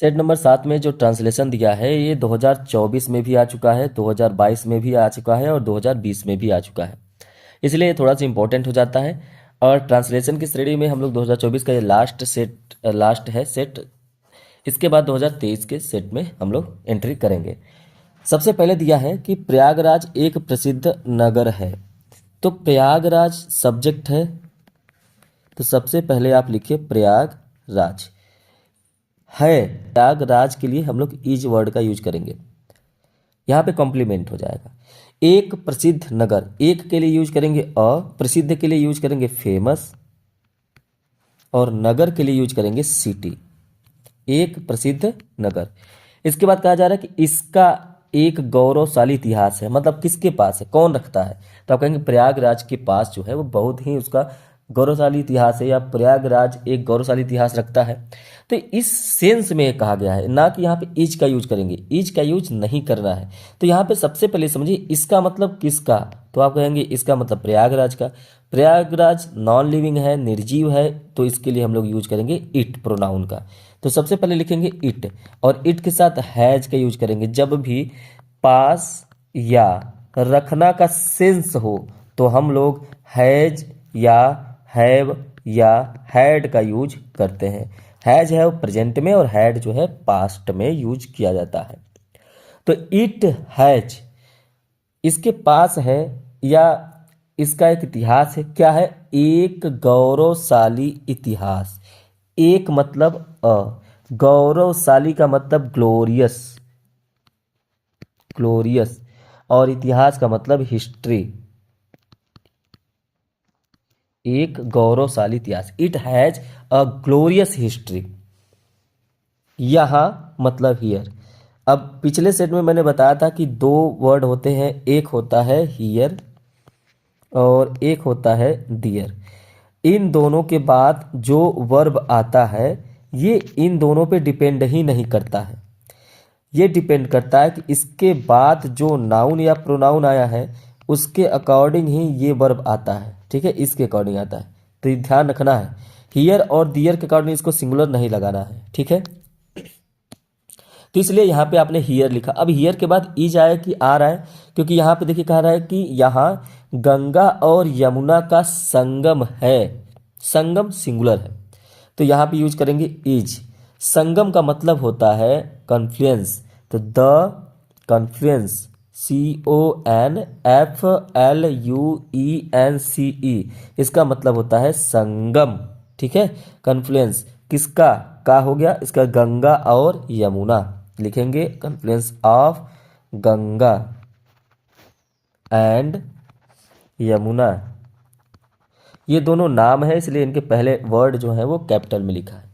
Set number 7 में जो translation दिया है ये 2024 में भी आ चुका है, 2022 में भी आ चुका है और 2020 में भी आ चुका है, इसलिए थोड़ा सा इंपॉर्टेंट हो जाता है। और ट्रांसलेशन की श्रेणी में हम लोग 2024 का ये लास्ट है सेट। इसके बाद 2023 के सेट में हम लोग एंट्री करेंगे। सबसे पहले दिया है कि प्रयागराज एक प्रसिद्ध नगर है। तो प्रयागराज सब्जेक्ट है, तो सबसे पहले आप लिखिए प्रयागराज है। प्रयागराज के लिए हम लोग इज वर्ड का यूज करेंगे, यहाँ पे कॉम्प्लीमेंट हो जाएगा। एक प्रसिद्ध नगर, एक के लिए यूज करेंगे अ, प्रसिद्ध के लिए यूज करेंगे फेमस, और नगर के लिए यूज करेंगे सिटी। एक प्रसिद्ध नगर। इसके बाद कहा जा रहा है कि इसका एक गौरवशाली इतिहास है, मतलब किसके पास है, कौन रखता है, तो आप कहेंगे प्रयागराज के पास जो है वो बहुत ही उसका गौरवशाली इतिहास है, या प्रयागराज एक गौरवशाली इतिहास रखता है। तो इस सेंस में कहा गया है, ना कि यहाँ पे इज का यूज करेंगे, इज का यूज नहीं करना है। तो यहाँ पे सबसे पहले समझिए इसका मतलब किसका, तो आप कहेंगे इसका मतलब प्रयागराज का। प्रयागराज नॉन लिविंग है, निर्जीव है, तो इसके लिए हम लोग यूज करेंगे इट प्रोनाउन का। तो सबसे पहले लिखेंगे इट, और इट के साथ हैज का यूज करेंगे। जब भी पास या रखना का सेंस हो तो हम लोग हैज या हैव या हैड का यूज करते हैं। हैज है प्रेजेंट में और हैड जो है पास्ट में यूज किया जाता है। तो इट हैज इसके पास है, या इसका एक इतिहास है। क्या है? एक गौरवशाली इतिहास। एक मतलब गौरवशाली का मतलब ग्लोरियस, ग्लोरियस, और इतिहास का मतलब हिस्ट्री। एक गौरवशाली इतिहास, it has a glorious history. यहां मतलब हियर। अब पिछले सेट में मैंने बताया था कि दो वर्ड होते हैं, एक होता है हियर और एक होता है दियर। इन दोनों के बाद जो वर्ब आता है ये इन दोनों पे डिपेंड ही नहीं करता है। ये डिपेंड करता है कि इसके बाद जो नाउन या प्रोनाउन आया है उसके अकॉर्डिंग ही ये वर्ब आता है। ठीक है, इसके अकॉर्डिंग आता है, तो ये ध्यान रखना है। हियर और दियर के अकॉर्डिंग इसको सिंगुलर नहीं लगाना है। ठीक है, तो इसलिए यहाँ पे आपने हियर लिखा। अब हियर के बाद इज आए कि आ रहा है, क्योंकि यहाँ पे देखिए कह रहा है कि यहाँ गंगा और यमुना का संगम है। संगम सिंगुलर है, तो यहाँ पे यूज करेंगे इज। संगम का मतलब होता है कॉन्फ्लुएंस, तो द कॉन्फ्लुएंस, CONFLUENCE, इसका मतलब होता है संगम। ठीक है, कॉन्फ्लुएंस किसका का हो गया, इसका गंगा और यमुना। लिखेंगे Confluence of Ganga and Yamuna. ये दोनों नाम है, इसलिए इनके पहले वर्ड जो है वो कैपिटल में लिखा है।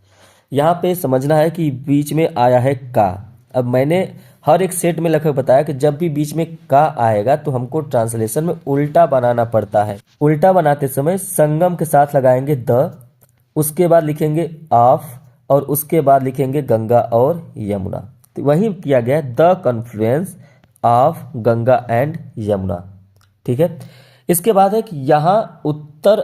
यहाँ पे समझना है कि बीच में आया है का। अब मैंने हर एक सेट में लगभग बताया कि जब भी बीच में का आएगा तो हमको ट्रांसलेशन में उल्टा बनाना पड़ता है। उल्टा बनाते समय संगम के साथ लगाएंगे द, उसके बाद लिखेंगे ऑफ, और उसके बाद लिखेंगे गंगा और यमुना। तो वही किया गया है, the Confluence of Ganga and Yamuna. ठीक है, इसके बाद है कि यहाँ उत्तर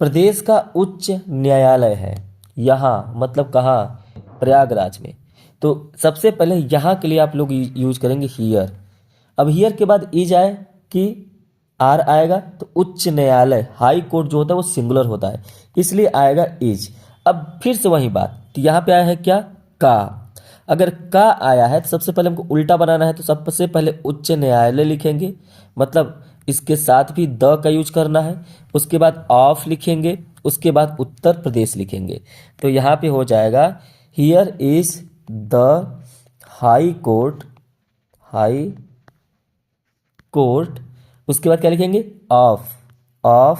प्रदेश का उच्च न्यायालय है। यहाँ मतलब कहाँ, प्रयागराज में। तो सबसे पहले यहाँ के लिए आप लोग यूज करेंगे हियर। अब हियर के बाद इज आए कि आर आएगा, तो उच्च न्यायालय हाई कोर्ट जो होता है वो सिंगुलर होता है, इसलिए आएगा इज। अब फिर से वही बात, तो यहाँ पे आया है क्या, का। अगर का आया है तो सबसे पहले हमको उल्टा बनाना है, तो सबसे पहले उच्च न्यायालय लिखेंगे, मतलब इसके साथ भी द का यूज करना है। उसके बाद ऑफ लिखेंगे, उसके बाद उत्तर प्रदेश लिखेंगे। तो यहाँ पे हो जाएगा here is the high court, high court. उसके बाद क्या लिखेंगे, ऑफ, ऑफ।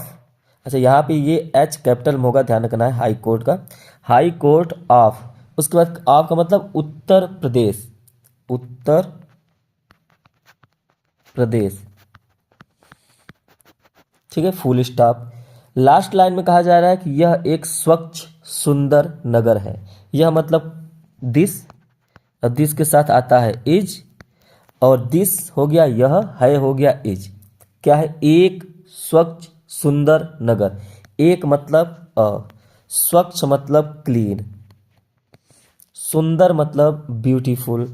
अच्छा, यहाँ पे ये एच कैपिटल में होगा, ध्यान रखना है, हाई कोर्ट का, हाई कोर्ट ऑफ। उसके बाद ऑफ का मतलब उत्तर प्रदेश, उत्तर प्रदेश। ठीक है, फुल स्टॉप। लास्ट लाइन में कहा जा रहा है कि यह एक स्वच्छ सुंदर नगर है। यह मतलब दिस, और दिस के साथ आता है इज, और दिस हो गया यह, है हो गया इज। क्या है, एक स्वच्छ सुंदर नगर। एक मतलब स्वच्छ मतलब क्लीन, सुंदर मतलब ब्यूटीफुल,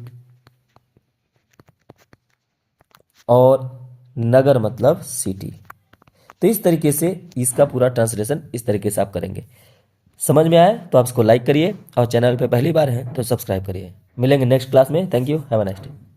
और नगर मतलब सिटी। तो इस तरीके से इसका पूरा ट्रांसलेशन इस तरीके से आप करेंगे। समझ में आया तो आप इसको लाइक करिए, और चैनल पे पहली बार हैं तो सब्सक्राइब करिए। मिलेंगे नेक्स्ट क्लास में। Thank you, have a nice day.